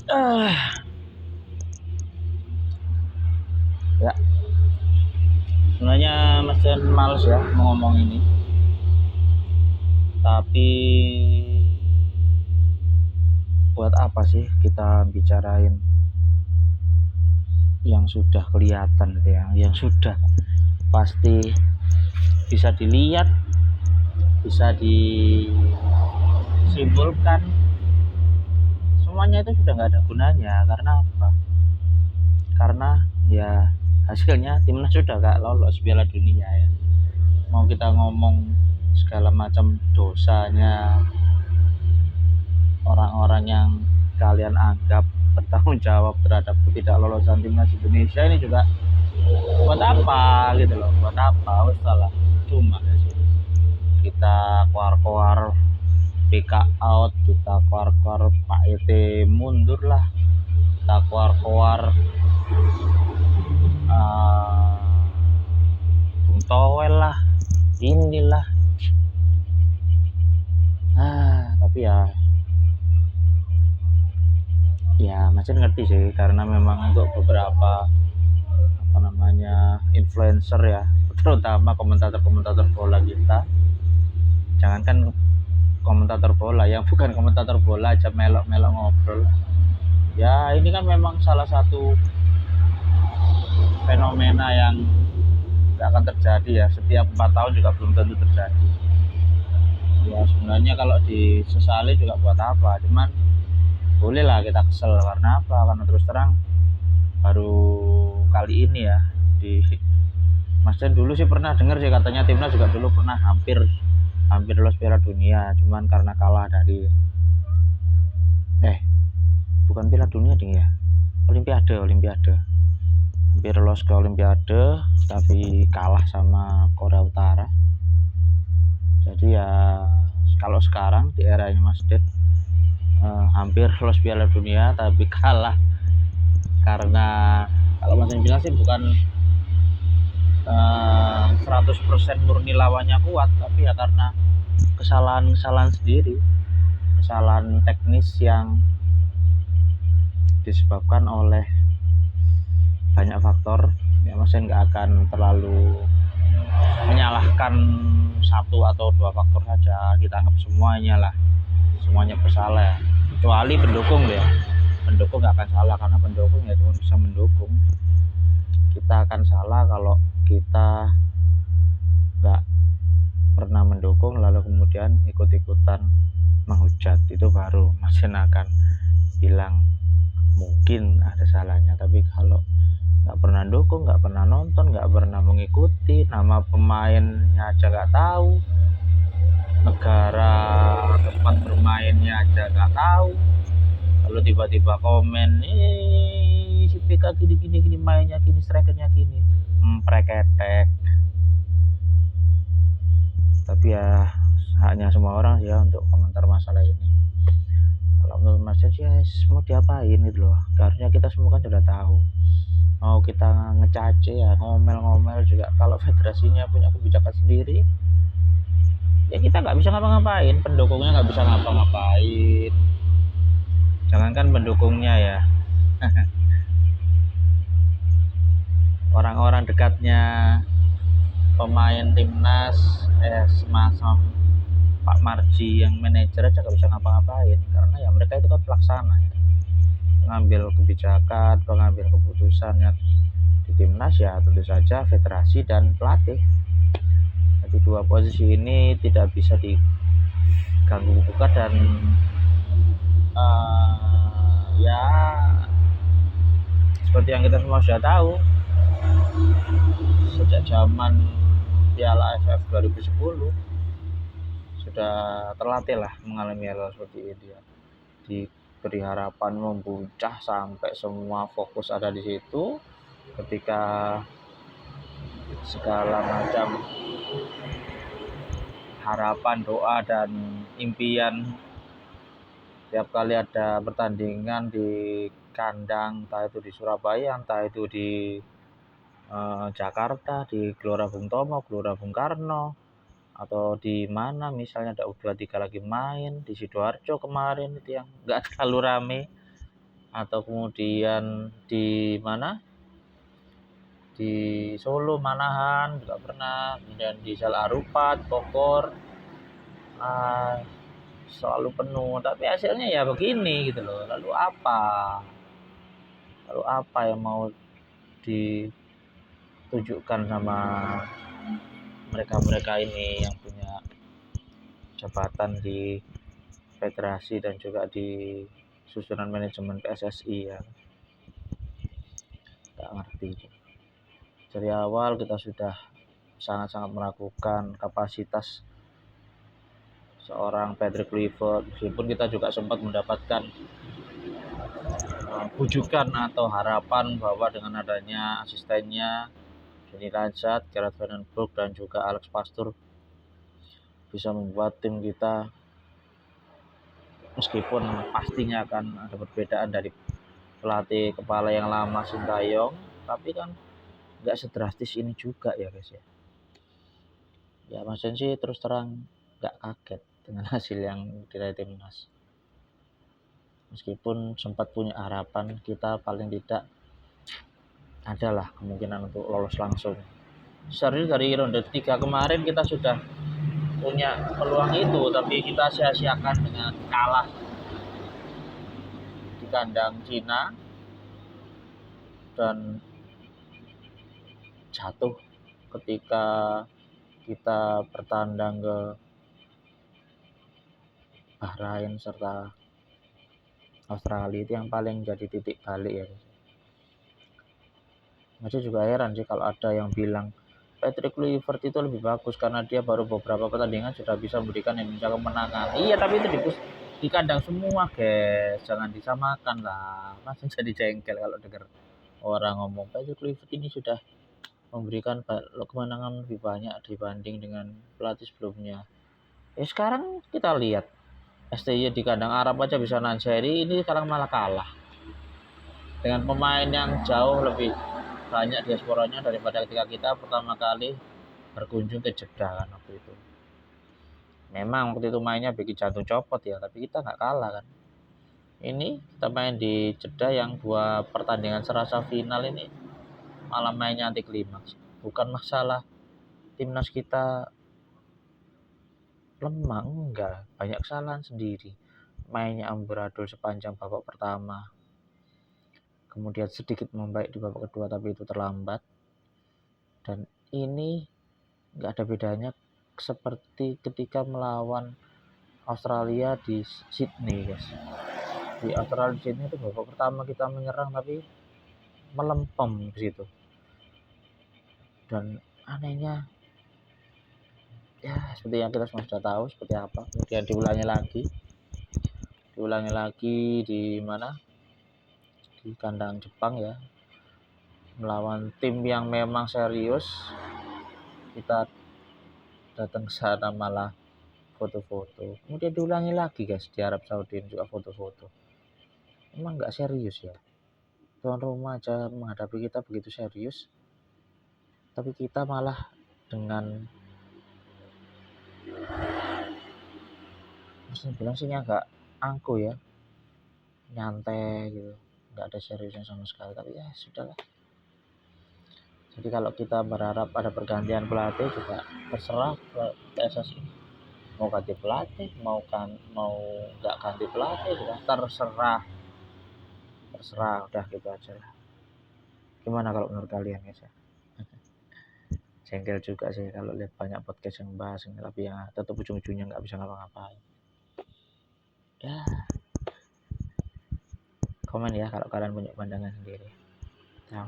Ya, sebenarnya Mas males ya mau ngomong ini, tapi buat apa sih kita bicarain yang sudah kelihatan gitu ya, yang sudah pasti bisa dilihat, bisa disimpulkan, semuanya itu sudah nggak ada gunanya. Karena apa? Karena ya hasilnya timnas sudah gak lolos Piala Dunia ya. Mau kita ngomong segala macam dosanya orang-orang yang kalian anggap bertanggung jawab terhadap ketidaklolosan timnas Indonesia ini juga buat apa gitu loh, buat apa? Wes salah cuma ya sih. Kita keluar-keluar PK out, kita keluar-keluar Pak ET mundur lah, kita keluar-keluar Bung Towel lah, inilah tapi ya masih ngerti sih, karena memang untuk beberapa influencer ya, terutama komentator bola kita, jangankan komentator bola, yang bukan komentator bola aja melok-melok ngobrol ya. Ini kan memang salah satu fenomena yang gak akan terjadi ya, setiap 4 tahun juga belum tentu terjadi ya. Sebenarnya kalau disesali juga buat apa, cuman bolehlah kita kesel. Karena apa? Karena terus terang baru kali ini ya di Mas Jen dulu sih pernah dengar sih, katanya timnas juga dulu pernah hampir lolos Piala Dunia, cuman karena kalah dari bukan Piala Dunia ding ya, Olimpiade hampir lolos ke Olimpiade tapi kalah sama Korea Utara. Jadi ya kalau sekarang di eranya Mas Ded hampir lolos Piala Dunia tapi kalah, karena kalau Mas bilang sih bukan 100% murni lawannya kuat, tapi ya karena kesalahan sendiri, kesalahan teknis yang disebabkan oleh banyak faktor ya. Mas nggak akan terlalu menyalahkan satu atau dua faktor saja, kita anggap semuanya bersalah ya. Kecuali pendukung ya, pendukung nggak akan salah, karena pendukung ya cuma bisa mendukung. Kita akan salah kalau kita nggak pernah mendukung lalu kemudian ikut-ikutan menghujat, itu baru Mas akan bilang mungkin ada salahnya. Tapi kalau nggak pernah dukung, nggak pernah nonton, nggak pernah mengikuti, nama pemainnya aja nggak tahu, negara tempat bermainnya aja nggak tahu, lalu tiba-tiba komen si PK gini mainnya gini, strikernya gini, preketek. Tapi ya haknya semua orang ya untuk komentar masalah ini. Kalau menurut Mas sih mau diapain gitu loh, karena kita semua kan sudah tahu. Mau kita ngecace ya, ngomel-ngomel juga, kalau federasinya punya kebijakan sendiri ya kita nggak bisa ngapa-ngapain, pendukungnya nggak bisa ngapa-ngapain, jangankan pendukungnya ya orang-orang dekatnya pemain timnas semacam Pak Marji yang manajer aja nggak bisa ngapa-ngapain, karena ya mereka itu kan pelaksana ya, mengambil kebijakan, mengambil keputusannya di timnas ya tentu saja federasi dan pelatih. Jadi dua posisi ini tidak bisa diganggu gugat, dan ya seperti yang kita semua sudah tahu, sejak zaman Piala AFF 2010 sudah terlatih lah mengalami hal seperti ini ya. Diberi harapan membuncah sampai semua fokus ada di situ, ketika segala macam harapan, doa, dan impian tiap kali ada pertandingan di kandang, entah itu di Surabaya, entah itu di Jakarta, di Gelora Bung Tomo, Gelora Bung Karno, atau di mana misalnya ada U23 lagi main di Sidoarjo kemarin itu yang nggak terlalu rame, atau kemudian di mana, di Solo, Manahan juga pernah, kemudian di Sal Arupat, Bogor, selalu penuh, tapi hasilnya ya begini gitu loh. Lalu apa yang mau ditujukan sama mereka ini yang punya jabatan di federasi dan juga di susunan manajemen PSSI ya? Nggak ngerti. Dari awal kita sudah sangat-sangat meragukan kapasitas seorang Patrick Kluivert, meskipun kita juga sempat mendapatkan bujukan atau harapan bahwa dengan adanya asistennya Denny Rajat, Gerard Van den Broek, dan juga Alex Pastoor bisa membuat tim kita, meskipun pastinya akan ada perbedaan dari pelatih kepala yang lama Sintayong, tapi kan nggak sedrastis ini juga ya guys ya. Ya Mas sih terus terang nggak kaget dengan hasil yang diraih timnas. Meskipun sempat punya harapan kita paling tidak adalah kemungkinan untuk lolos langsung. Serius dari ronde 3 kemarin kita sudah punya peluang itu, tapi kita sia-siakan dengan kalah di kandang Cina dan jatuh ketika kita bertandang ke Bahrain serta Australia. Itu yang paling jadi titik balik ya. Masih juga heran sih kalau ada yang bilang Patrick Kluivert itu lebih bagus karena dia baru beberapa pertandingan sudah bisa memberikan Indonesia kemenangan. Iya, tapi itu di kandang semua guys, jangan disamakan lah. Masih jadi jengkel kalau dengar orang ngomong Patrick Kluivert ini sudah memberikan kemenangan lebih banyak dibanding dengan pelatih sebelumnya. Ya sekarang kita lihat STY di kandang Arab aja bisa non-seri, ini sekarang malah kalah dengan pemain yang jauh lebih banyak diasporanya daripada ketika kita pertama kali berkunjung ke Jeddah kan waktu itu. Memang waktu itu mainnya bikin jantung copot ya, tapi kita nggak kalah kan. Ini kita main di Jeddah yang 2 pertandingan serasa final ini malah mainnya anti klimaks. Bukan masalah timnas kita lemah, enggak, banyak kesalahan sendiri. Mainnya amburadul sepanjang babak pertama, kemudian sedikit membaik di babak kedua, tapi itu terlambat. Dan ini nggak ada bedanya seperti ketika melawan Australia di Sydney guys. Di Australia di Sydney itu babak pertama kita menyerang tapi melempem di situ. Dan anehnya ya seperti yang kita semua sudah tahu seperti apa. Kemudian diulangi lagi di mana, di kandang Jepang ya, melawan tim yang memang serius. Kita datang ke sana malah foto-foto, kemudian diulangi lagi guys di Arab Saudi juga foto-foto. Emang nggak serius ya, tuan rumah aja menghadapi kita begitu serius, tapi kita malah dengan bilang sih agak angkuh ya, nyantai gitu, nggak ada seriusnya sama sekali. Tapi ya sudahlah. Jadi kalau kita berharap ada pergantian pelatih juga terserah PSSI mau ganti pelatih, mau nggak ganti pelatih juga terserah udah gitu aja lah. Gimana kalau menurut kalian guys ya? Jengkel juga sih kalau lihat banyak podcast yang bahas ini, tapi ya tetap ujung-ujungnya nggak bisa ngapa-ngapain ya. Komen ya kalau kalian punya pandangan sendiri. Ciao.